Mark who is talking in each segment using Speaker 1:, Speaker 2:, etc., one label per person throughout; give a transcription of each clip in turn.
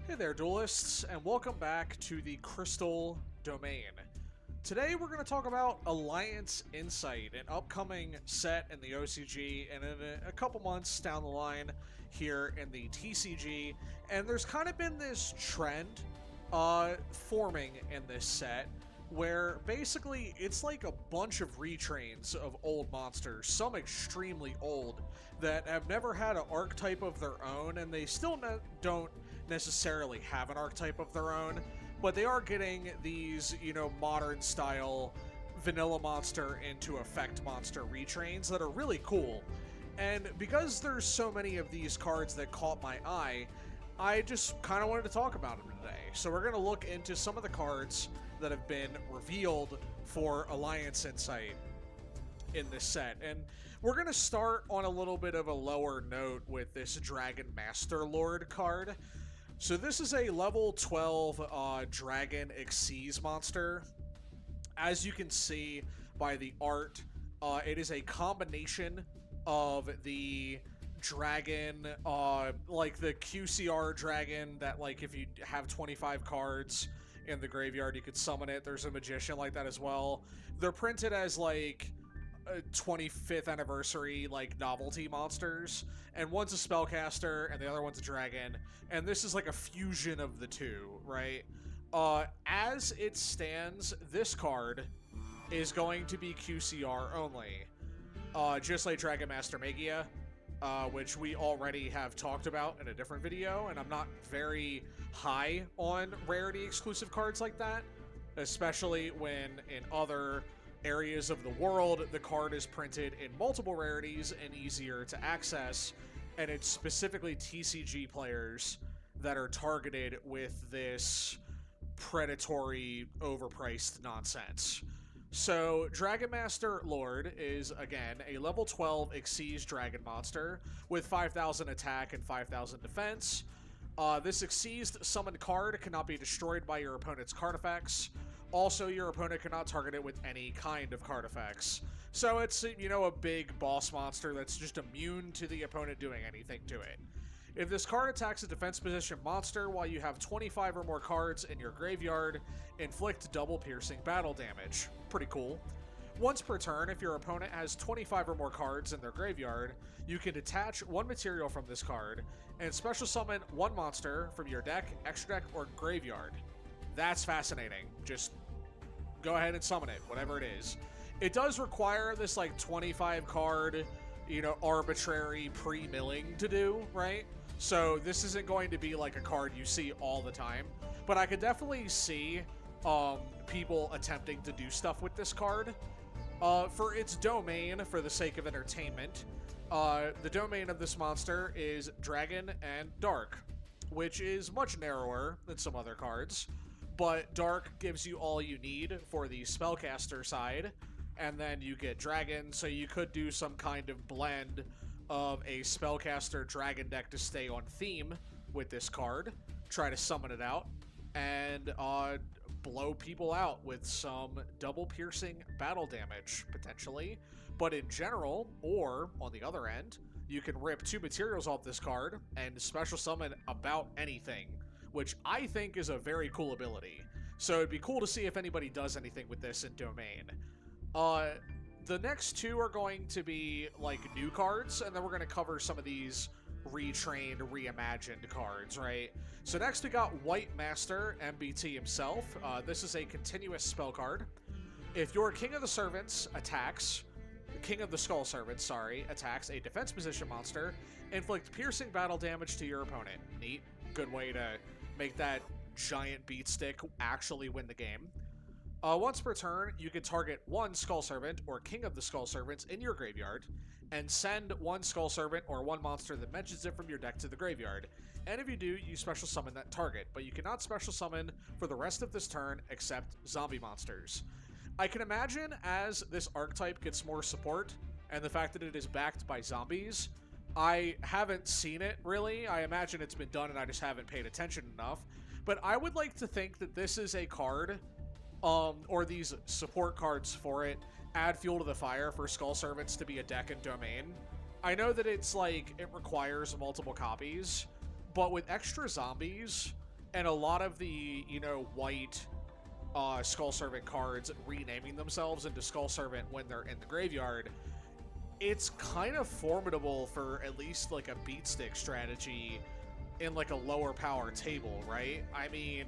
Speaker 1: Hey there, duelists, and welcome back to the Crystal Domain. Today we're going to talk about Alliance Insight, an upcoming set in the OCG and in a couple months down the line here in the TCG. And there's kind of been this trend forming in this set where basically it's like a bunch of retrains of old monsters, some extremely old, that have never had an archetype of their own, and they still don't necessarily have an archetype of their own, but they are getting these, modern style vanilla monster into effect monster retrains that are really cool. And because there's so many of these cards that caught my eye, I just kind of wanted to talk about them today. So we're going to look into some of the cards that have been revealed for Alliance Insight in this set. And we're going to start on a little bit of a lower note with this Dragon Master Lord card. So this is a level 12 Dragon Xyz monster. As you can see by the art, it is a combination of the dragon, like the QCR dragon that, like, if you have 25 cards in the graveyard, you could summon it. There's a magician like that as well. They're printed as, like, 25th anniversary, like, novelty monsters, and one's a spellcaster and the other one's a dragon, and this is like a fusion of the two, right? As it stands, this card is going to be QCR only, just like Dragon Master Magia, which we already have talked about in a different video, and I'm not very high on rarity exclusive cards like that, especially when in other areas of the world the card is printed in multiple rarities and easier to access, and it's specifically TCG players that are targeted with this predatory, overpriced nonsense. So, Dragon Master Lord is, again, a level 12 Xyz dragon monster with 5,000 attack and 5,000 defense. This Xyz summoned card cannot be destroyed by your opponent's card effects. Also, your opponent cannot target it with any kind of card effects. So it's, a big boss monster that's just immune to the opponent doing anything to it. If this card attacks a defense position monster while you have 25 or more cards in your graveyard, inflict double piercing battle damage. Pretty cool. Once per turn, if your opponent has 25 or more cards in their graveyard, you can detach one material from this card and special summon one monster from your deck, extra deck, or graveyard. That's fascinating. Just go ahead and summon it, whatever it is. It does require this, like, 25 card, arbitrary pre-milling to do, right? So this isn't going to be like a card you see all the time, but I could definitely see people attempting to do stuff with this card. For its domain, for the sake of entertainment, the domain of this monster is Dragon and Dark, which is much narrower than some other cards, but Dark gives you all you need for the spellcaster side, and then you get Dragon, so you could do some kind of blend of a spellcaster dragon deck to stay on theme with this card, try to summon it out, and blow people out with some double piercing battle damage, potentially. But in general, or on the other end, you can rip two materials off this card and special summon about anything, which I think is a very cool ability. So it'd be cool to see if anybody does anything with this in Domain. The next two are going to be, like, new cards, and then we're going to cover some of these retrained, reimagined cards, right? So next we got White Master, MBT himself. This is a continuous spell card. If your King of the Servants attacks, King of the Skull Servants, attacks a defense position monster, inflict piercing battle damage to your opponent. Neat. Good way to make that giant beat stick actually win the game. Once per turn, you can target one Skull Servant or King of the Skull Servants in your graveyard, and send one Skull Servant or one monster that mentions it from your deck to the graveyard. And if you do, you special summon that target, but you cannot special summon for the rest of this turn except zombie monsters. I can imagine as this archetype gets more support, and the fact that it is backed by zombies, I haven't seen it, really. I imagine it's been done and I just haven't paid attention enough. But I would like to think that this is a card, or these support cards for it, add fuel to the fire for Skull Servants to be a deck and domain. I know that it's like, it requires multiple copies, but with extra zombies, and a lot of the, you know, white Skull Servant cards renaming themselves into Skull Servant when they're in the graveyard, it's kind of formidable for at least like a beat stick strategy in like a lower power table, right? I mean,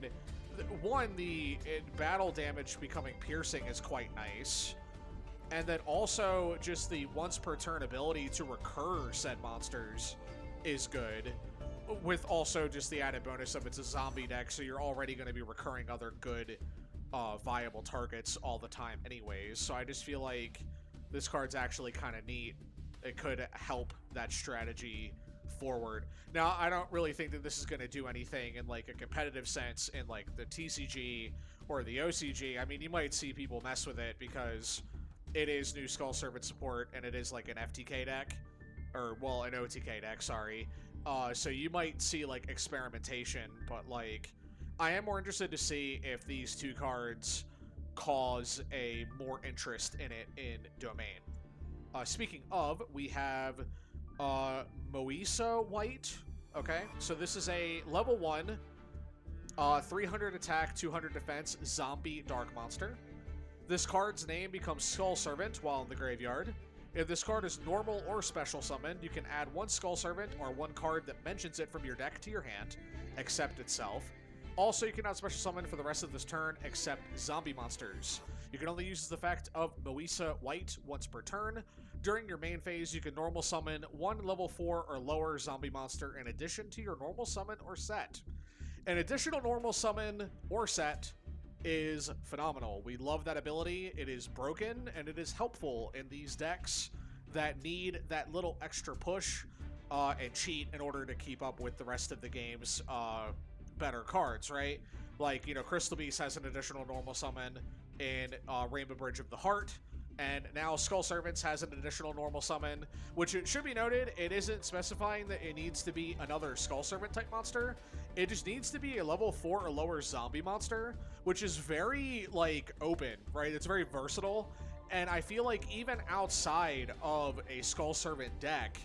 Speaker 1: one, the battle damage becoming piercing is quite nice. And then also just the once per turn ability to recur said monsters is good. With also just the added bonus of it's a zombie deck, so you're already going to be recurring other good viable targets all the time anyways. So I just feel like this card's actually kind of neat. It could help that strategy forward. Now, I don't really think that this is going to do anything in like a competitive sense in like the TCG or the OCG. I mean, you might see people mess with it because it is new Skull Servant support and it is like an FTK deck, or well, an OTK deck, sorry. So you might see like experimentation, but like I am more interested to see if these two cards cause a more interest in it in Domain. Speaking of, we have Moisa White. Okay, so this is a level 1, 300 attack, 200 defense, zombie dark monster. This card's name becomes Skull Servant while in the graveyard. If this card is normal or special summoned, you can add one Skull Servant or one card that mentions it from your deck to your hand, except itself. Also, you cannot special summon for the rest of this turn except zombie monsters. You can only use this effect of Moisa White once per turn. During your main phase, you can normal summon one level 4 or lower zombie monster in addition to your normal summon or set. An additional normal summon or set is phenomenal. We love that ability. It is broken, and it is helpful in these decks that need that little extra push and cheat in order to keep up with the rest of the game's better cards, right? Like, you know, Crystalbeast has an additional normal summon in Rainbow Bridge of the Heart, and now Skull Servants has an additional normal summon, which it should be noted, it isn't specifying that it needs to be another Skull Servant type monster. It just needs to be a level 4 or lower zombie monster, which is very, like, open, right? It's very versatile, and I feel like even outside of a Skull Servant deck,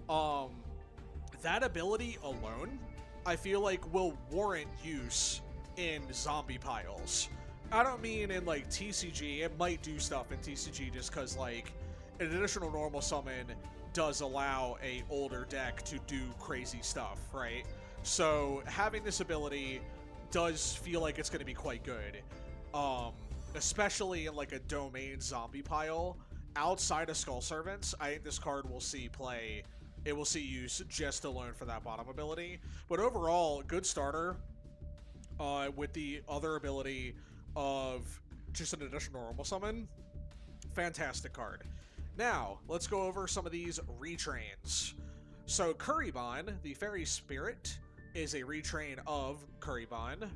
Speaker 1: that ability alone, I feel like will warrant use in zombie piles. I don't mean in like TCG. It might do stuff in TCG just because like an additional normal summon does allow a older deck to do crazy stuff, right? So having this ability does feel like it's going to be quite good, especially in like a Domain zombie pile. Outside of Skull Servants, I think this card will see play. It will see use just alone for that bottom ability. But overall, good starter with the other ability of just an additional normal summon. Fantastic card. Now, let's go over some of these retrains. So, Currybon, the Fairy Spirit, is a retrain of Currybon.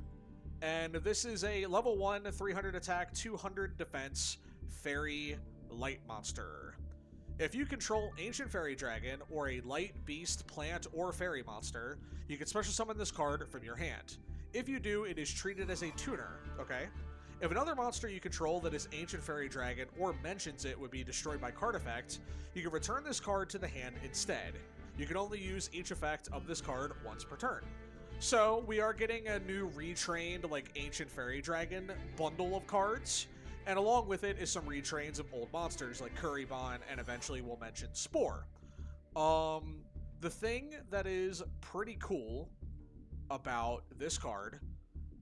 Speaker 1: And this is a level 1, 300 attack, 200 defense, Fairy Light Monster. If you control Ancient Fairy Dragon or a Light, Beast, Plant, or Fairy monster, you can special summon this card from your hand. If you do, it is treated as a tuner, okay? If another monster you control that is Ancient Fairy Dragon or mentions it would be destroyed by card effect, you can return this card to the hand instead. You can only use each effect of this card once per turn. So, we are getting a new retrained, like, Ancient Fairy Dragon bundle of cards, and along with it is some retrains of old monsters like Currybon, and eventually we'll mention Spore. The thing that is pretty cool about this card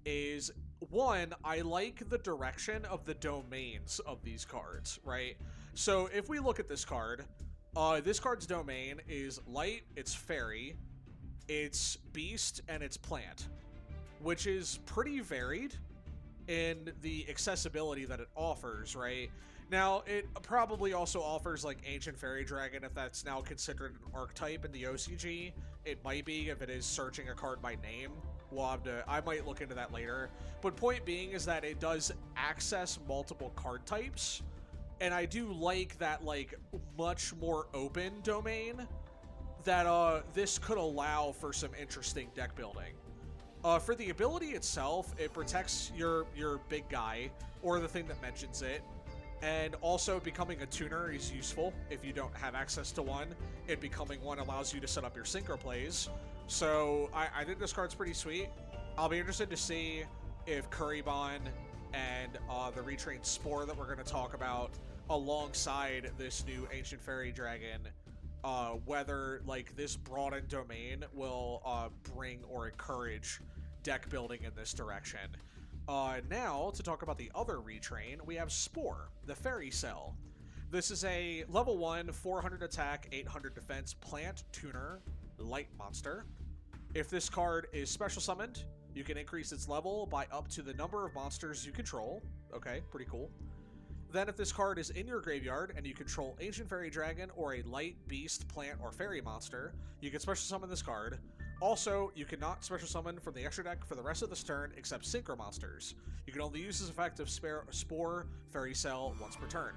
Speaker 1: is, one, I like the direction of the domains of these cards, right? So if we look at this card's domain is light, it's fairy, it's beast, and it's plant, which is pretty varied in the accessibility that it offers, right? Now, it probably also offers, like, Ancient Fairy Dragon, if that's now considered an archetype in the OCG. It might be, if it is searching a card by name. We'll have to, I might look into that later. But point being is that it does access multiple card types, and I do like that, like, much more open domain that this could allow for some interesting deck building. For the ability itself, it protects your big guy, or the thing that mentions it, and also becoming a tuner is useful if you don't have access to one. It becoming one allows you to set up your synchro plays. So I think this card's pretty sweet. I'll be interested to see if Kuribon and the Retrained Spore that we're going to talk about alongside this new Ancient Fairy Dragon, whether like this broadened domain will bring or encourage deck building in this direction. Now, to talk about the other retrain, we have Spore, the Fairy Cell. This is a level 1, 400 attack, 800 defense, plant, tuner, light monster. If this card is special summoned, you can increase its level by up to the number of monsters you control. Okay, pretty cool. Then if this card is in your graveyard and you control Ancient Fairy Dragon or a light, beast, plant, or fairy monster, you can special summon this card. Also, you cannot special summon from the extra deck for the rest of this turn except synchro monsters. You can only use this effect of Spore, Fairy Cell once per turn.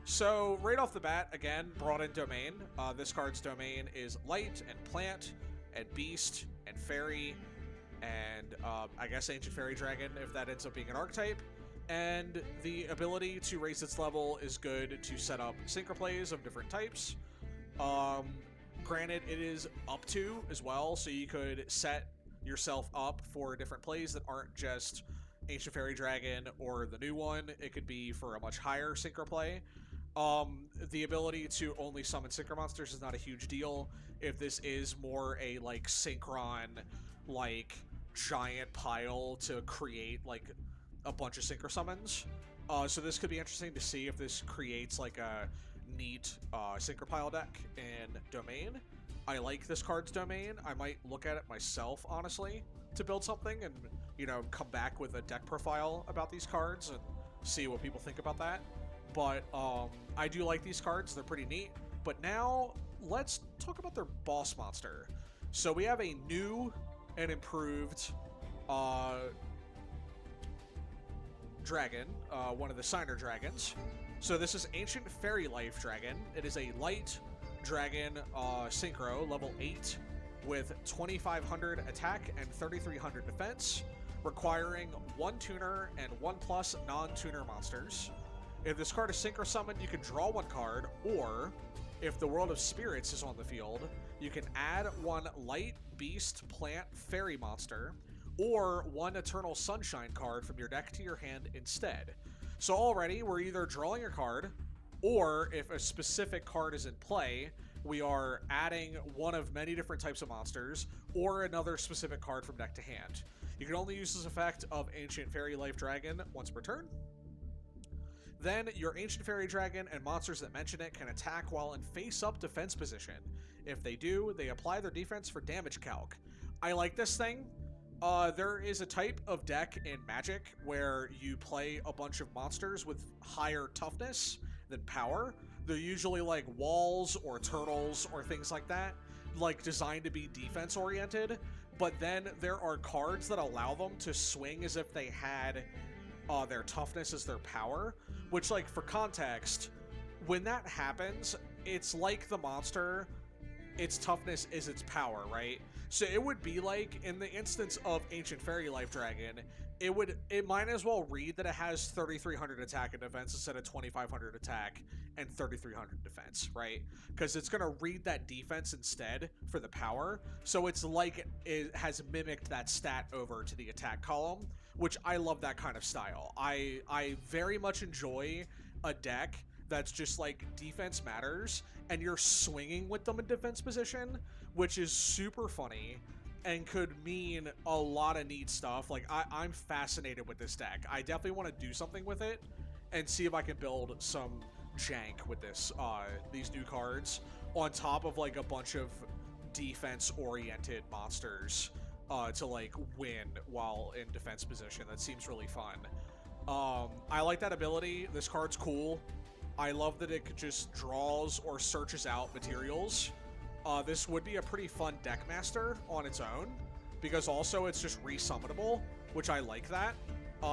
Speaker 1: So, right off the bat, again, broadened domain. This card's domain is light and plant and beast and fairy and I guess Ancient Fairy Dragon if that ends up being an archetype. And the ability to raise its level is good to set up synchro plays of different types. Granted, it is up to as well, so you could set yourself up for different plays that aren't just Ancient Fairy Dragon or the new one. It could be for a much higher synchro play. The ability to only summon synchro monsters is not a huge deal. If this is more a like synchron, like giant pile to create like a bunch of synchro summons. So this could be interesting to see if this creates like a neat synchro pile deck in domain. I like this card's domain. I might look at it myself, honestly, to build something and, you know, come back with a deck profile about these cards and see what people think about that. But I do like these cards. They're pretty neat. But now let's talk about their boss monster. So we have a new and improved dragon, one of the Signer dragons. So this is Ancient Fairy Life Dragon. It is a light dragon synchro, level 8, with 2500 attack and 3300 defense, requiring 1 tuner and 1+ non-tuner monsters. If this card is synchro summoned, you can draw 1 card, or if the World of Spirits is on the field, you can add 1 light, beast, plant, fairy monster, or 1 Eternal Sunshine card from your deck to your hand instead. So already, we're either drawing a card, or if a specific card is in play, we are adding one of many different types of monsters, or another specific card from deck to hand. You can only use this effect of Ancient Fairy Life Dragon once per turn. Then, your Ancient Fairy Dragon and monsters that mention it can attack while in face-up defense position. If they do, they apply their defense for damage calc. I like this thing. There is a type of deck in Magic where you play a bunch of monsters with higher toughness than power. They're usually like walls or turtles or things like that, like designed to be defense-oriented, but then there are cards that allow them to swing as if they had their toughness as their power, which, like, for context, when that happens, it's like the monster, its toughness is its power, right? So it would be like, in the instance of Ancient Fairy Life Dragon, it might as well read that it has 3300 attack and defense instead of 2500 attack and 3300 defense, right? Because it's going to read that defense instead for the power, so it's like it has mimicked that stat over to the attack column, which I love that kind of style. I very much enjoy a deck that's just like defense matters and you're swinging with them in defense position, which is super funny and could mean a lot of neat stuff. Like, I'm fascinated with this deck. I definitely want to do something with it and see if I can build some jank with this, these new cards on top of like a bunch of defense-oriented monsters to like win while in defense position. That seems really fun. I like that ability. This card's cool. I love that it just draws or searches out materials. This would be a pretty fun deck master on its own, because also it's just resummonable, which I like that.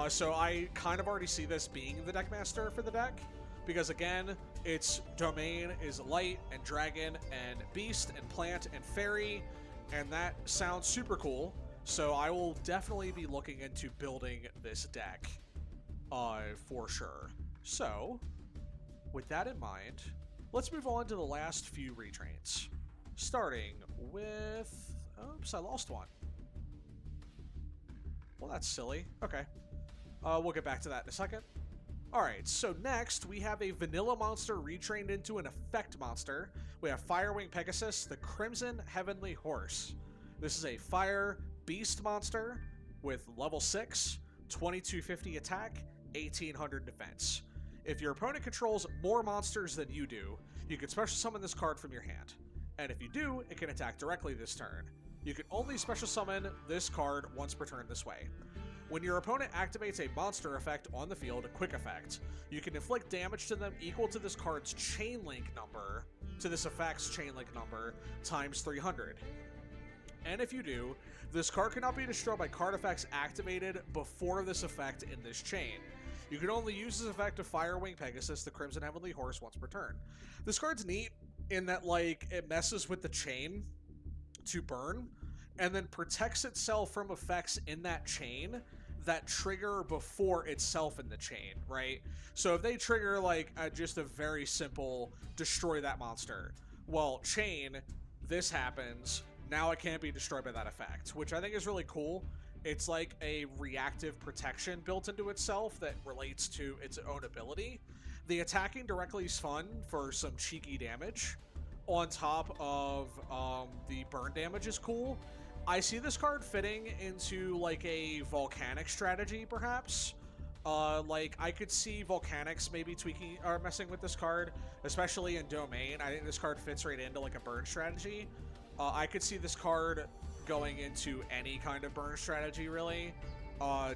Speaker 1: So I kind of already see this being the deck master for the deck, because again, its domain is light and dragon and beast and plant and fairy, and that sounds super cool. So I will definitely be looking into building this deck for sure. So with that in mind, let's move on to the last few retrains. Starting with... Oops, I lost one. Well, that's silly. Okay. We'll get back to that in a second. Alright, so next we have a vanilla monster retrained into an effect monster. We have Firewing Pegasus, the Crimson Heavenly Horse. This is a fire beast monster with level 6, 2250 attack, 1800 defense. If your opponent controls more monsters than you do, you can special summon this card from your hand. And if you do, it can attack directly this turn. You can only special summon this card once per turn this way. When your opponent activates a monster effect on the field, a quick effect, you can inflict damage to them equal to this card's chain link number, to this effect's chain link number, times 300. And if you do, this card cannot be destroyed by card effects activated before this effect in this chain. You can only use this effect of Firewing Pegasus, the Crimson Heavenly Horse, once per turn. This card's neat in that, like, it messes with the chain to burn, and then protects itself from effects in that chain that trigger before itself in the chain, right? So if they trigger, like, just a very simple destroy that monster, well, chain, this happens, now it can't be destroyed by that effect, which I think is really cool. It's like a reactive protection built into itself that relates to its own ability. The attacking directly is fun for some cheeky damage. On top of the burn damage is cool. I see this card fitting into like a volcanic strategy, perhaps. Like I could see volcanics maybe tweaking or messing with this card, especially in domain. I think this card fits right into like a burn strategy. I could see this card going into any kind of burn strategy, really.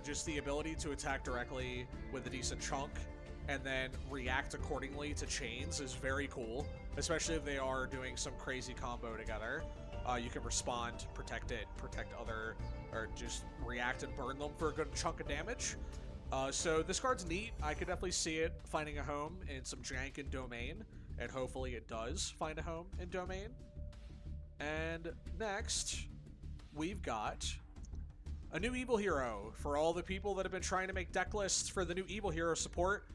Speaker 1: Just the ability to attack directly with a decent chunk and then react accordingly to chains is very cool, especially if they are doing some crazy combo together. You can respond, protect it, protect other, or just react and burn them for a good chunk of damage. So this card's neat. I could definitely see it finding a home in some jank in domain, and hopefully it does find a home in domain. And next, we've got a new evil hero. For all the people that have been trying to make deck lists for the new evil hero support,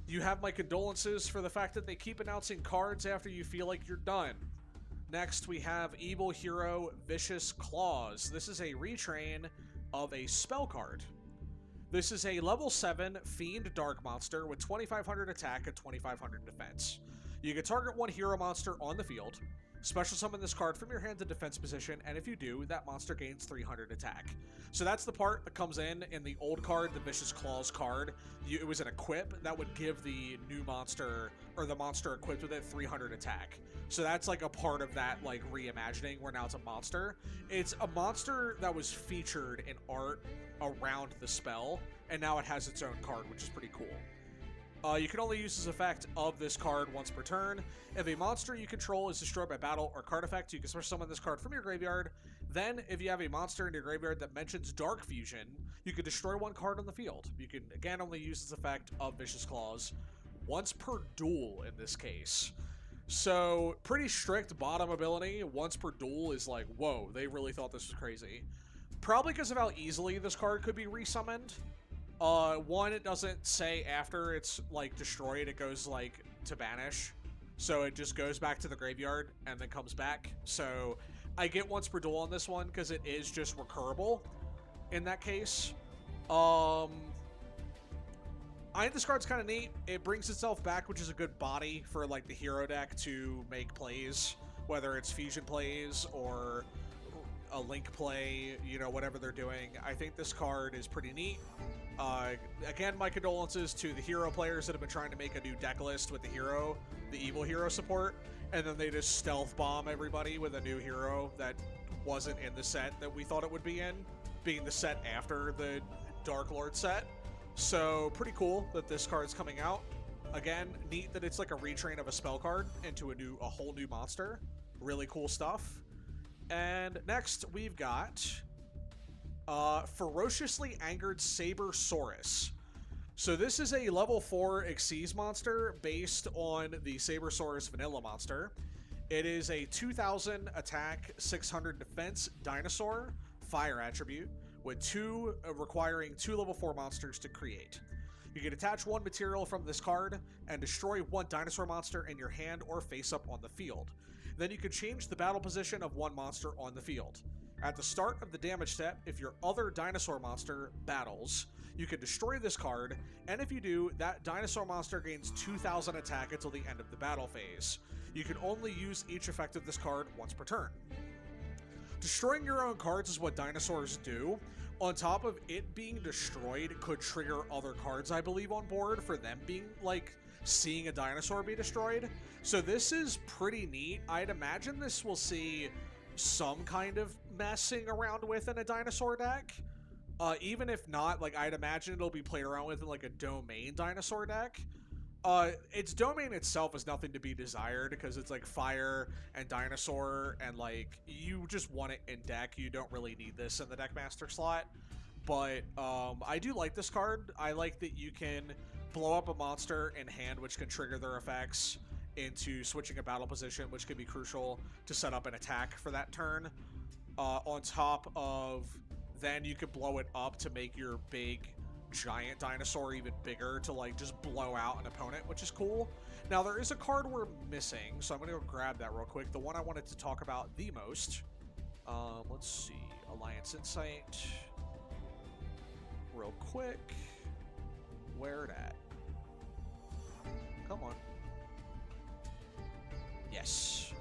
Speaker 1: you have my condolences for the fact that they keep announcing cards after you feel like you're done. Next, we have Evil Hero Vicious Claws. This is a retrain of a spell card. This is a level 7 Fiend Dark monster with 2500 attack and 2500 defense. You can target one hero monster on the field, special summon this card from your hand to defense position, and if you do, that monster gains 300 attack. So that's the part that comes in the old card, the Vicious Claws card. It was an equip that would give the new monster, or the monster equipped with it, 300 attack. So that's like a part of that like reimagining where now it's a monster. It's a monster that was featured in art around the spell, and now it has its own card, which is pretty cool. You can only use this effect of this card once per turn. If a monster you control is destroyed by battle or card effect, you can special summon this card from your graveyard. Then, if you have a monster in your graveyard that mentions Dark Fusion, you can destroy one card on the field. You can, again, only use this effect of Vicious Claws once per duel in this case. So, pretty strict bottom ability. Once per duel is like, whoa, they really thought this was crazy. Probably because of how easily this card could be resummoned. One, it doesn't say after it's, like, destroyed, it goes, like, to banish. So it just goes back to the graveyard and then comes back. So I get once per duel on this one because it is just recurable in that case. I think this card's kind of neat. It brings itself back, which is a good body for, like, the hero deck to make plays, whether it's fusion plays or a link play, you know, whatever they're doing. I think this card is pretty neat. Again, my condolences to the hero players that have been trying to make a new deck list with the hero, the evil hero support, and then they just stealth bomb everybody with a new hero that wasn't in the set that we thought it would be in, being the set after the Dark Lord set. So, pretty cool that this card's coming out. Again, neat that it's like a retrain of a spell card into a whole new monster. Really cool stuff. And next, we've got Ferociously Angered Sabersaurus. So this is a level 4 Xyz monster based on the Sabersaurus vanilla monster. It is a 2000 attack, 600 defense dinosaur, fire attribute, with requiring 2 level 4 monsters to create. You can attach one material from this card and destroy one dinosaur monster in your hand or face up on the field. Then you can change the battle position of one monster on the field. At the start of the damage step, if your other dinosaur monster battles, you can destroy this card, and if you do, that dinosaur monster gains 2,000 attack until the end of the battle phase. You can only use each effect of this card once per turn. Destroying your own cards is what dinosaurs do. On top of it being destroyed could trigger other cards, I believe, on board for them being, like, seeing a dinosaur be destroyed. So this is pretty neat. I'd imagine this will see some kind of messing around with in a dinosaur deck. Even if not, like, I'd imagine it'll be played around with in, like, a domain dinosaur deck. Its domain itself is nothing to be desired because it's like fire and dinosaur, and like you just want it in deck. You don't really need this in the deck master slot. But I do like this card. I like that you can blow up a monster in hand, which can trigger their effects into switching a battle position, which can be crucial to set up an attack for that turn. On top of then you can blow it up to make your big giant dinosaur even bigger to like just blow out an opponent, which is cool. Now there is a card we're missing, so I'm gonna go grab that real quick. The one I wanted to talk about the most. Let's see, Alliance Insight. Real quick. Where it at? Come on. Yes.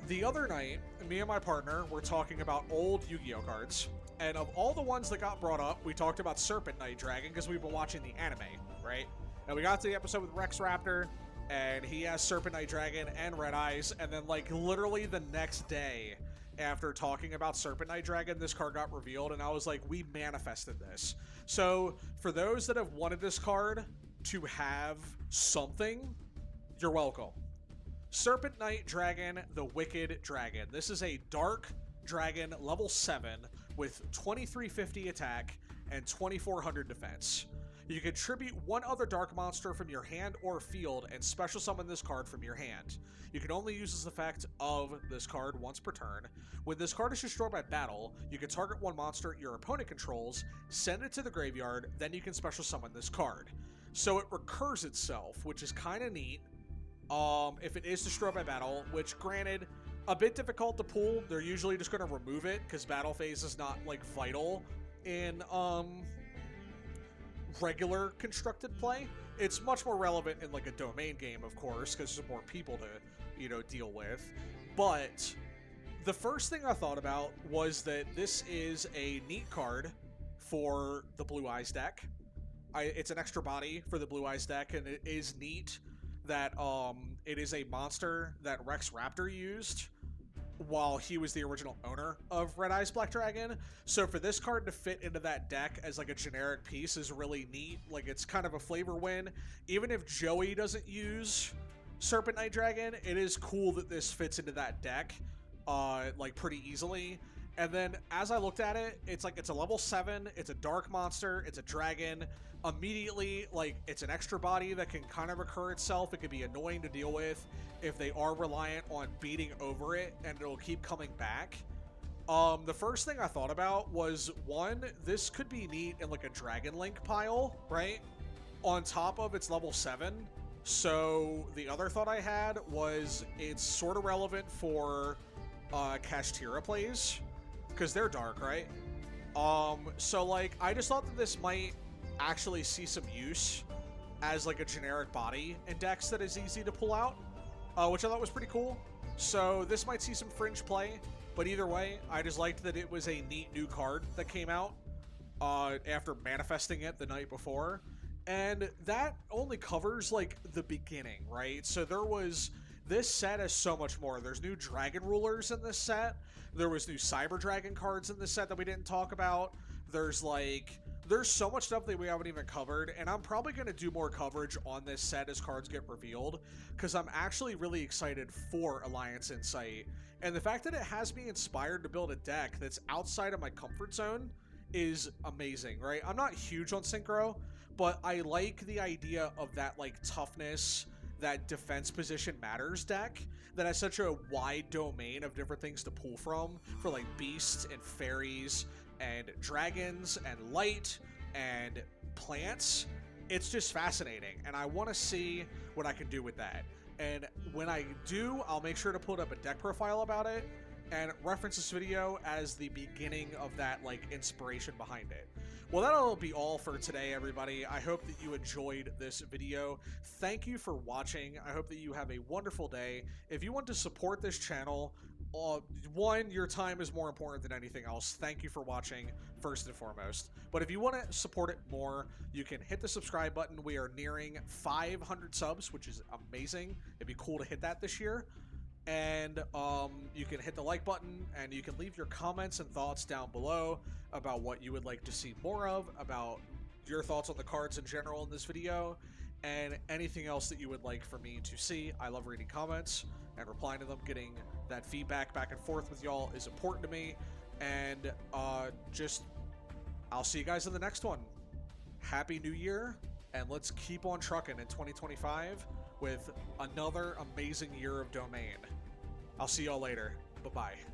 Speaker 1: The other night, me and my partner were talking about old Yu-Gi-Oh cards. And of all the ones that got brought up, we talked about Serpent Knight Dragon because we've been watching the anime, right? And we got to the episode with Rex Raptor, and he has Serpent Knight Dragon and Red Eyes, and then like literally the next day after talking about Serpent Knight Dragon, this card got revealed, and I was like, we manifested this. So for those that have wanted this card to have something, you're welcome. Serpent Knight Dragon, the Wicked Dragon. This is a dark dragon level 7 with 2350 attack and 2400 defense. You can tribute one other dark monster from your hand or field and special summon this card from your hand. You can only use this effect of this card once per turn. When this card is destroyed by battle, you can target one monster your opponent controls, send it to the graveyard, then you can special summon this card. So it recurs itself, which is kind of neat. If it is destroyed by battle, which granted, a bit difficult to pull. They're usually just going to remove it because battle phase is not like vital in regular constructed play. It's much more relevant in like a domain game, of course, because there's more people to, you know, deal with. But the first thing I thought about was that this is a neat card for the Blue Eyes deck. It's an extra body for the Blue Eyes deck, and it is neat that it is a monster that Rex Raptor used while he was the original owner of Red Eyes Black Dragon. So for this card to fit into that deck as like a generic piece is really neat. Like it's kind of a flavor win. Even if Joey doesn't use Serpent Knight Dragon, it is cool that this fits into that deck like pretty easily. And then as I looked at it, it's like it's a level 7, it's a dark monster, it's a dragon. Immediately, like, it's an extra body that can kind of recur itself. It can be annoying to deal with if they are reliant on beating over it, and it'll keep coming back. The first thing I thought about was, one, this could be neat in, like, a Dragon Link pile, right? On top of its level 7. So, the other thought I had was it's sort of relevant for Kashtira plays, because they're dark, right? So, like, I just thought that this might actually see some use as like a generic body in decks that is easy to pull out, which I thought was pretty cool. So this might see some fringe play, but either way, I just liked that it was a neat new card that came out after manifesting it the night before. And that only covers like the beginning, right? So this set has so much more. There's new dragon rulers in this set. There was new cyber dragon cards in this set that we didn't talk about. There's so much stuff that we haven't even covered, and I'm probably going to do more coverage on this set as cards get revealed, because I'm actually really excited for Alliance Insight. And the fact that it has me inspired to build a deck that's outside of my comfort zone is amazing, right? I'm not huge on Synchro, but I like the idea of that, like, toughness, that defense position matters deck that has such a wide domain of different things to pull from for, like, beasts and fairies and dragons and light and plants. It's just fascinating, and I want to see what I can do with that. And when I do, I'll make sure to put up a deck profile about it, and reference this video as the beginning of that, like, inspiration behind it. Well, that'll be all for today, everybody. I hope that you enjoyed this video. Thank you for watching. I hope that you have a wonderful day. If you want to support this channel, one, your time is more important than anything else. Thank you for watching, first and foremost. But if you want to support it more, you can hit the subscribe button. We are nearing 500 subs, which is amazing. It'd be cool to hit that this year. And you can hit the like button, and you can leave your comments and thoughts down below about what you would like to see more of, about your thoughts on the cards in general in this video, and anything else that you would like for me to see. I love reading comments and replying to them. Getting that feedback back and forth with y'all is important to me. And I'll see you guys in the next one. Happy New Year, and let's keep on trucking in 2025 with another amazing year of Domain. I'll see y'all later. Bye-bye.